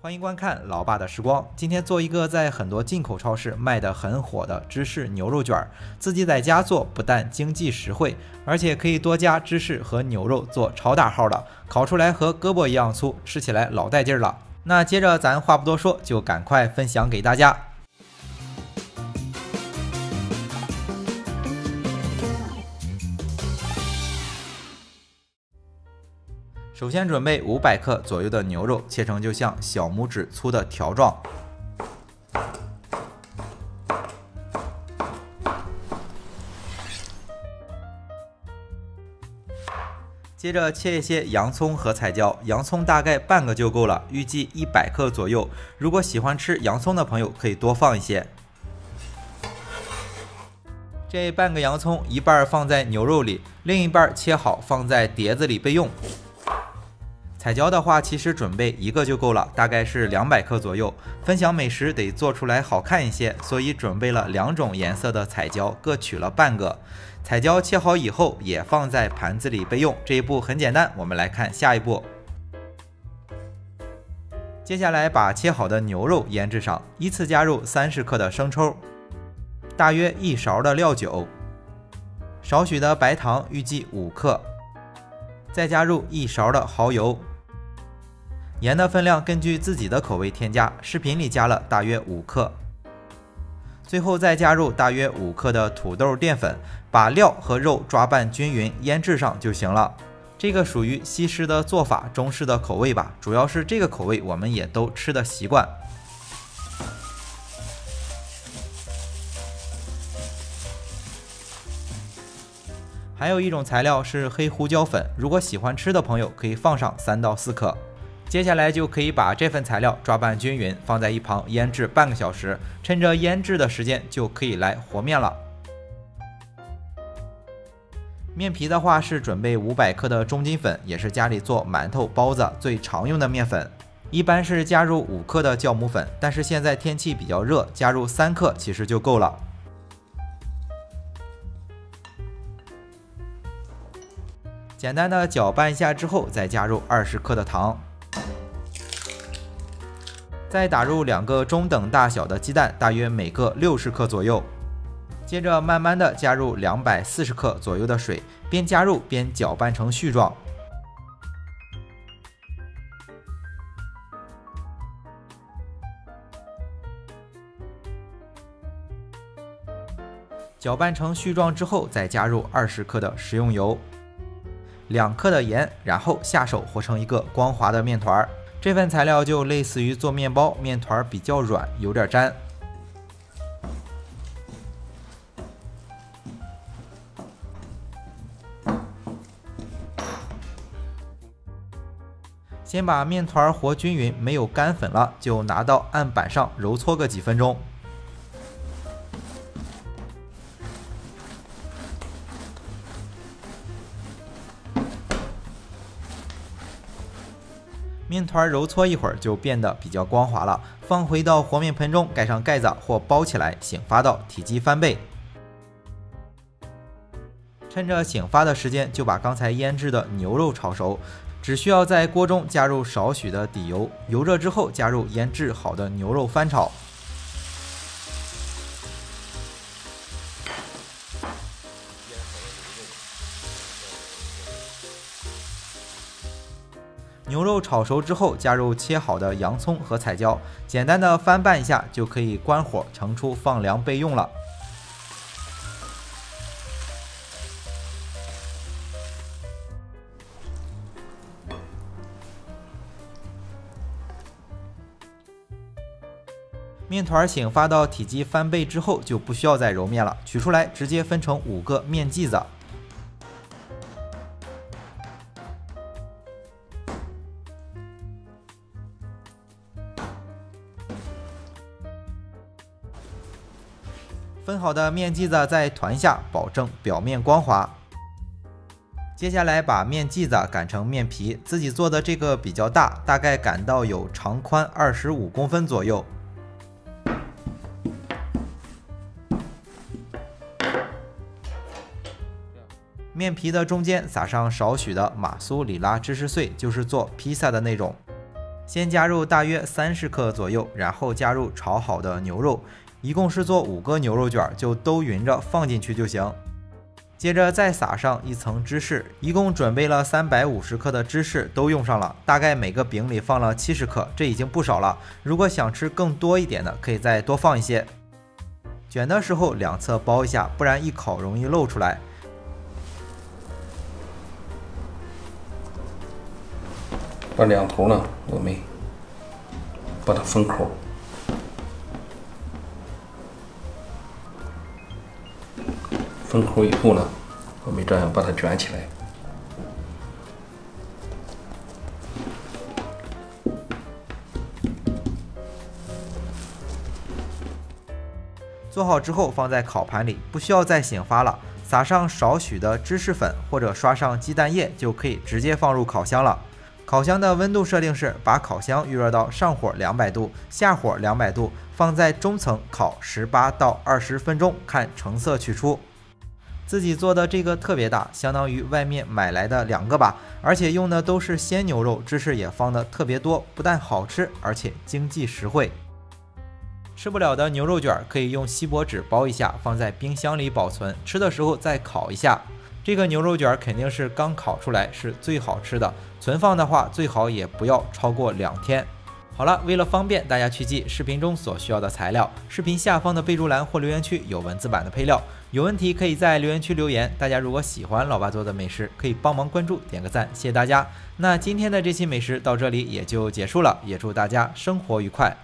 欢迎观看老爸的时光。今天做一个在很多进口超市卖得很火的芝士牛肉卷，自己在家做不但经济实惠，而且可以多加芝士和牛肉做超大号的，烤出来和胳膊一样粗，吃起来老带劲儿了。那接着咱话不多说，就赶快分享给大家。首先准备500克左右的牛肉，切成就像小拇指粗的条状。接着切一些洋葱和彩椒，洋葱大概半个就够了，预计100克左右。如果喜欢吃洋葱的朋友可以多放一些。这半个洋葱一半放在牛肉里，另一半切好放在碟子里备用。彩椒的话，其实准备1个就够了，大概是200克左右。分享美食得做出来好看一些，所以准备了2种颜色的彩椒，各取了半个。彩椒切好以后也放在盘子里备用。这一步很简单，我们来看下一步。接下来把切好的牛肉腌制上，依次加入30克的生抽，大约1勺的料酒，少许的白糖，预计5克，再加入1勺的蚝油。盐的分量根据自己的口味添加，视频里加了大约5克。最后再加入大约5克的土豆淀粉，把料和肉抓拌均匀，腌制上就行了。这个属于西式的做法，中式的口味吧，主要是这个口味我们也都吃的习惯。还有一种材料是黑胡椒粉，如果喜欢吃的朋友可以放上3到4克。接下来就可以把这份材料抓拌均匀，放在一旁腌制半个小时。趁着腌制的时间就可以来和面了。面皮的话是准备500克的中筋粉，也是家里做馒头包子最常用的面粉。一般是加入5克的酵母粉，但是现在天气比较热，加入3克其实就够了。简单的搅拌一下之后，再加入20克的糖。再打入2个中等大小的鸡蛋，大约每个60克左右。接着慢慢的加入240克左右的水，边加入边搅拌成絮状。搅拌成絮状之后，再加入20克的食用油，2克的盐，然后下手和成一个光滑的面团。这份材料就类似于做面包，面团比较软，有点粘。先把面团和均匀，没有干粉了，就拿到案板上揉搓个几分钟。面团揉搓一会儿就变得比较光滑了，放回到和面盆中，盖上盖子或包起来，醒发到体积翻倍。趁着醒发的时间，就把刚才腌制的牛肉炒熟，只需要在锅中加入少许的底油，油热之后加入腌制好的牛肉翻炒。牛肉炒熟之后，加入切好的洋葱和彩椒，简单的翻拌一下就可以关火盛出放凉备用了。面团醒发到体积翻倍之后，就不需要再揉面了，取出来直接分成5个面剂子。分好的面剂子再团下，保证表面光滑。接下来把面剂子擀成面皮，自己做的这个比较大，大概擀到有长宽25公分左右。面皮的中间撒上少许的马苏里拉芝士碎，就是做披萨的那种。先加入大约30克左右，然后加入炒好的牛肉，一共是做5个牛肉卷，就都匀着放进去就行。接着再撒上一层芝士，一共准备了350克的芝士都用上了，大概每个饼里放了70克，这已经不少了。如果想吃更多一点的，可以再多放一些。卷的时候两侧包一下，不然一烤容易露出来。把两头呢，我们把它封口。封口以后呢，我们这样把它卷起来。做好之后放在烤盘里，不需要再醒发了，撒上少许的芝士粉或者刷上鸡蛋液，就可以直接放入烤箱了。烤箱的温度设定是把烤箱预热到上火200度，下火200度，放在中层烤18到20分钟，看成色取出。自己做的这个特别大，相当于外面买来的2个吧，而且用的都是鲜牛肉，芝士也放的特别多，不但好吃，而且经济实惠。吃不了的牛肉卷可以用锡箔纸包一下，放在冰箱里保存，吃的时候再烤一下。这个牛肉卷肯定是刚烤出来是最好吃的，存放的话最好也不要超过2天。好了，为了方便大家去记视频中所需要的材料，视频下方的备注栏或留言区有文字版的配料，有问题可以在留言区留言。大家如果喜欢老爸做的美食，可以帮忙关注点个赞，谢谢大家。那今天的这期美食到这里也就结束了，也祝大家生活愉快。